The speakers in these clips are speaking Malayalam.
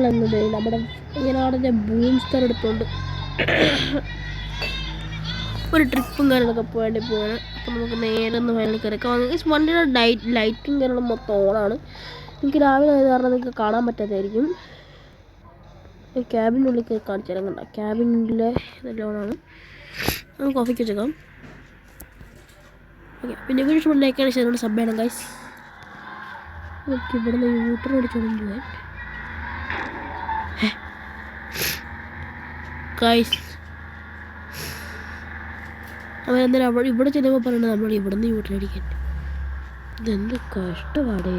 നമ്മളെന്നത് നമ്മുടെ ഇങ്ങനാടിൻ്റെ ബൂംസ്റ്റർ എടുത്തുകൊണ്ട് ഒരു ട്രിപ്പും കാര്യങ്ങളൊക്കെ പോവേണ്ടി പോവാണ്. അപ്പം നമുക്ക് നേരെ ഒന്ന് വയലിൽ കയറിക്കാം. വണ്ടിയുടെ ലൈറ്റും കാര്യങ്ങളും മൊത്തം ഓണാണ്. നിങ്ങൾക്ക് രാവിലെ ആയത് കാരണം നിങ്ങൾക്ക് കാണാൻ പറ്റാത്തായിരിക്കും. ക്യാബിനുള്ളിൽ കയറി കാണിച്ചു തരാം. കണ്ട ക്യാബിനുള്ളിലെ ഇതെല്ലാം ഓണാണ്. നമുക്ക് ഓഫിക്ക് വെച്ചേക്കാം. ഓക്കെ, പിന്നെ വീഡിയോ ഇഷ്ടപ്പെട്ടേക്കാണ് ശരിയാണ് സബ് ചെയ്യണം ഗൈസ്. ഓക്കെ, ഇവിടെ നിന്ന് യൂട്ടർ അടിച്ചോണ്ട് പോകാൻ ഗൈസ്. അവൻ എന്തായാലും അവിടെ ഇവിടെ ചെല്ലുമ്പോൾ പറയണത് നമ്മൾ ഇവിടെ നിന്ന് യൂട്ടർ അടിക്കാൻ. ഇതെന്ത് കഷ്ടപാടേ.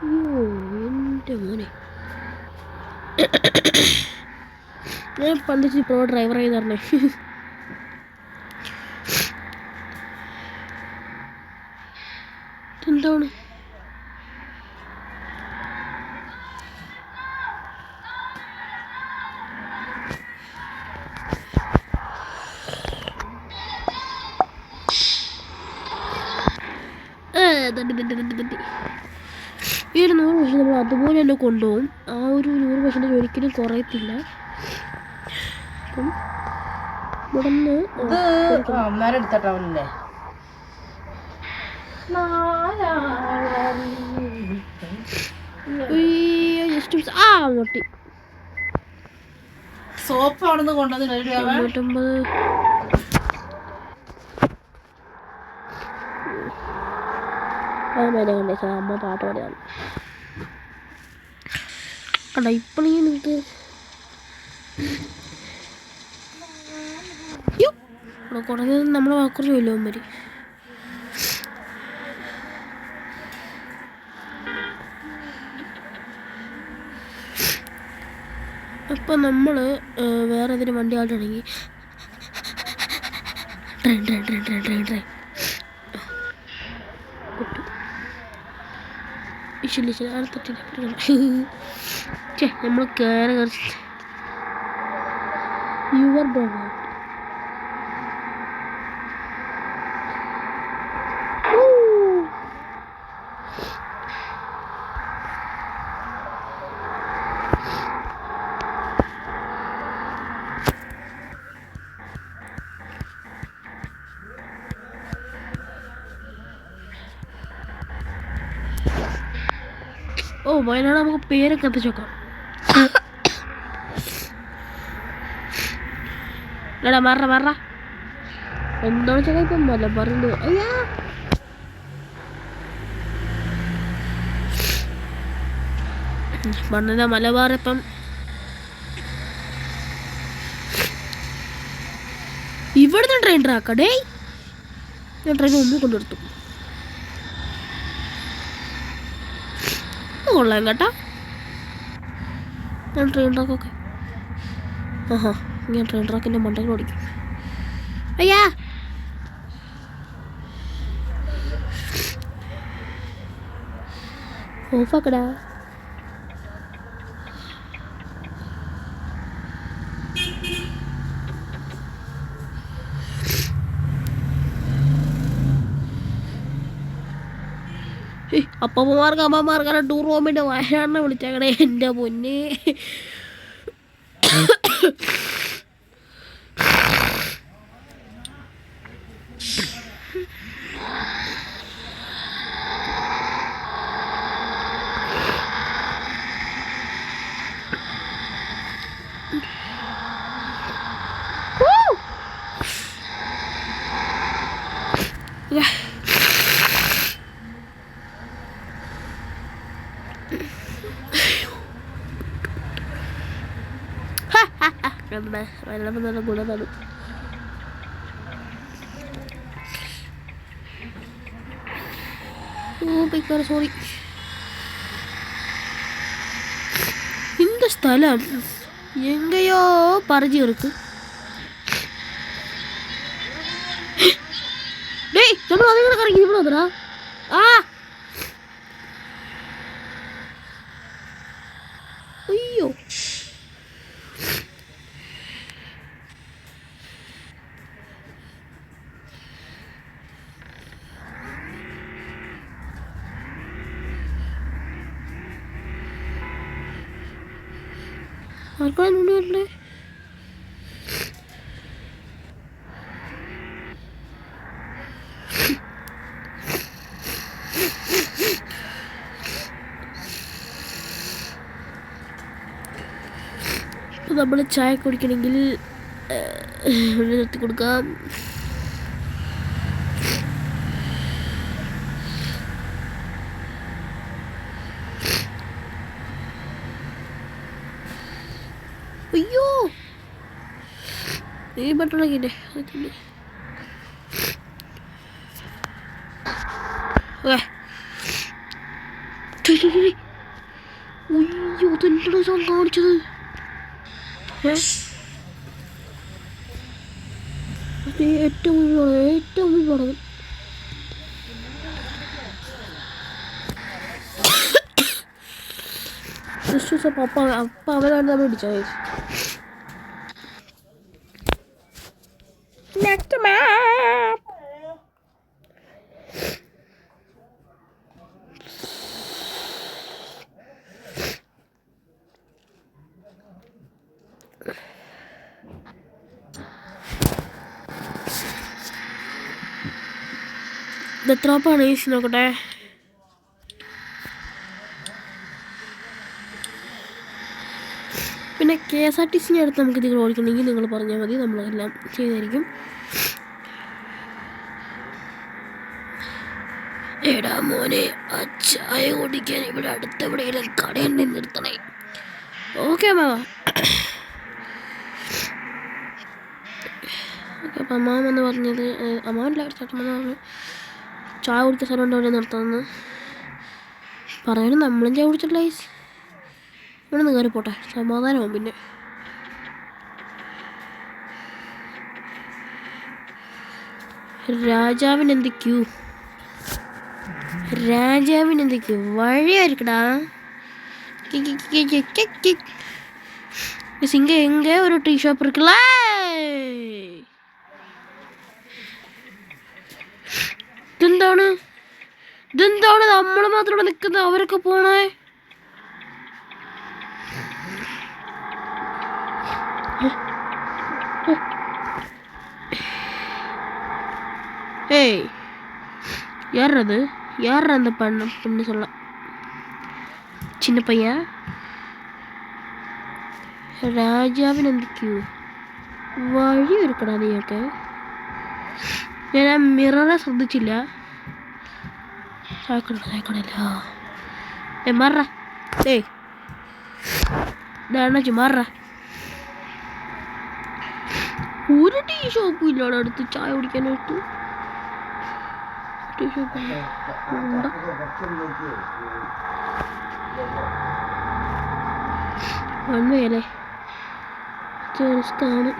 അയ്യോ എൻ്റെ മോനെ, ഞാൻ പണ്ട് പ്രോ ഡ്രൈവർ ആയി തരണേ. എന്താണ് ഈ ഒരു 100 വർഷം നമ്മൾ അതുപോലെ തന്നെ കൊണ്ടുപോകും. ആ ഒരു 100 വർഷത്തിൻ്റെ ഒരിക്കലും കുറയത്തില്ല. അപ്പം ഇവിടെ നിന്ന് പൊട്ടി. സോപ്പ് അവിടെ കൊണ്ടുവന്ന് 99. അമ്മ പാട്ട് പാടിയാണ് കണ്ട. ഇപ്പോഴേ നിങ്ങൾക്ക് കുറഞ്ഞ നമ്മളെ കുറച്ച് വല്ലതും വരും. അപ്പം നമ്മൾ വേറെ ഏതൊരു വണ്ടി ആളുണ്ടെങ്കിൽ train train train train train train കിട്ടും. ഇഷ്ടമില്ല അടുത്തിട്ടില്ല. നമ്മൾ കയറി യുവർ ഡോഗ് വയനാട് നമുക്ക് പേരൊക്കെ എത്തിച്ച് നോക്കാം. എടാ മാറ എന്താണ് ചേട്ടാ ഇപ്പം മലബാറിൻ്റെ അയ്യാ മണ്ണിൻ്റെ മലബാർ. ഇപ്പം ഇവിടുന്ന് ട്രെയിൻ ട്രാക്കടേ. ഞാൻ ട്രെയിൻ മുമ്പിൽ കൊണ്ടുവർത്തു. കൊള്ളാം കേട്ടാ. ഞാൻ ട്രെയിൻ ട്രാക്കൊക്കെ ഞാൻ ട്രെയിൻ ട്രാക്കിൻ്റെ മണ്ടയിൽ ഓടിക്കും. അയ്യാ ഓഫാക്കടാ. അപ്പന്മാർക്ക് അമ്മമാർക്കാണ് ടൂർ പോകാൻ വേണ്ടി വയനാടിനെ വിളിച്ചേക്കണേ. എൻ്റെ പൊന്നെ, നല്ല ഗുണമാണ്. സോറി. இந்த സ്ഥലം എങ്കയോ പറഞ്ഞു ഇருக்கு. ഡേയ് നമ്മൾ അതിങ്ങനെ കറങ്ങി ഇവിടെ വന്നടാ. അയ്യോ ആർക്കാണ് മുന്നേ വരണ്ടേ? ഇപ്പം നമ്മൾ ചായ കുടിക്കണമെങ്കിൽ നിർത്തി കൊടുക്കാം. അയ്യോ നീ ബട്ടണക്കില്ലേ അയ്യോ അതെന്താണ് ഞാൻ കാണിച്ചത്? ഏറ്റവും മുമ്പാണ് അപ്പ അവരാണ് നമ്മൾ പിടിച്ചത്. Next map. എത്ര പണീസ് നോക്കട്ടെ. പിന്നെ KSRTC അടുത്ത് നമുക്ക് ഇതിൽ ഓടിക്കണമെങ്കിൽ നിങ്ങൾ പറഞ്ഞാൽ മതി, നമ്മളെല്ലാം ചെയ്തായിരിക്കും. എടാ മോനെ ആ ചായ കുടിക്കാൻ ഇവിടെ അടുത്ത് എവിടെയെങ്കിലും കടയിൽ നിന്ന് നിർത്തണേ. ഓക്കെ അമ്മാവ. ഓക്കെ അപ്പം അമ്മാവെന്ന് പറഞ്ഞത് അമ്മാവല്ല ചേട്ടനെന്ന് പറഞ്ഞു ചായ കുടിക്കാൻ സ്ഥലം ഉണ്ടോ അവിടെ നിർത്താമെന്ന് പറയാനും നമ്മളും ചായ കുടിച്ചിട്ടില്ല. ഇവിടെ നിന്ന് കയറി പോട്ടെ, സമാധാനമാവും. പിന്നെ രാജാവിനെന്തൊക്കെയോ വഴിയായിരിക്കടാ. இங்கே எங்கே ஒரு டீ ஷாப் இருக்குல்ல? ഇതെന്താണ് നമ്മൾ മാത്രം നിൽക്കുന്നത്? അവരൊക്കെ പോണേ. ஏய் யார் அந்த பொண்ணு சொல்ல சின்ன பையன்? രാജാവിനെന്തൊക്കെയോ വഴി ഒരുക്കടാ നീയൊക്കെ. ഞാൻ ആ മിററെ ശ്രദ്ധിച്ചില്ല. ചായക്കടയില്ല. മാറ മാറ. ഒരു ടീ ഷോപ്പും ഇല്ലാടെ അടുത്ത് ചായ കുടിക്കാനായിട്ട്. ടീ ഷോപ്പ് വൺവേയല്ലേ? റിസ്ക്കാണ്.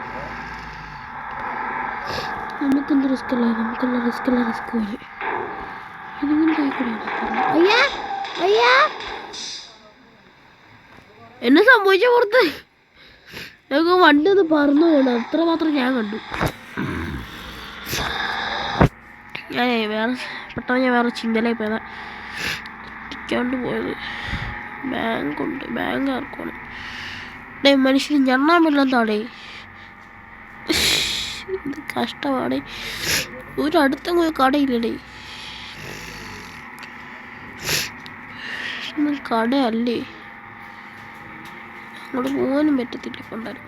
നമുക്കെന്ത് റിസ്കല്ല, റിസ്ക് പോലെ. ഇതിങ്ങനെ ചായക്കടയാണ്. അയ്യാ എന്നെ സംഭവിച്ച പുറത്ത് ഞങ്ങൾക്ക് വണ്ടി ഒന്ന് പറന്നു പോകണം, അത്ര മാത്രം ഞാൻ കണ്ടു. പെട്ടെന്ന് വേറെ ചിന്തയിലായി പോയതാ. ടിക്കാണ്ട് പോയത്. ബാങ്ക് ആർക്കാണ് മനുഷ്യന് ഞണ്ണാമില്ലെന്താടേ. ഇത് കഷ്ടമാടേ. ഒരടുത്തെങ്കിലും കടയില്ലടേ. കടയല്ലേ, അങ്ങോട്ട് പോകാനും പറ്റത്തില്ല. കൊണ്ടാലും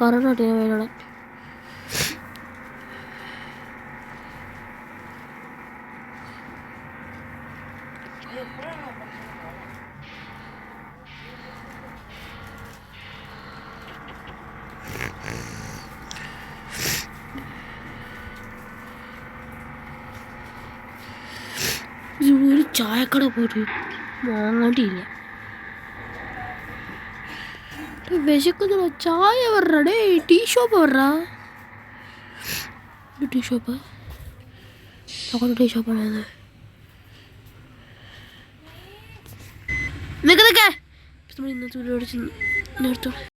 കറണ്ടാട്ടെ വയനാട്. ഒരു ചായക്കട പോയിട്ട് വാങ്ങാണ്ടില്ല. വിശക്കുന്നില്ല. ചായ പറഞ്ഞേ. ടീ ഷോപ്പ് പറഞ്ഞ ടീ ഷോപ്പ് ചോക്ലേറ്റ് ടീ ഷോപ്പാണ് നിൽക്ക് നമ്മൾ ഇന്നത്തെ വീഡിയോ നിർത്തോളെ.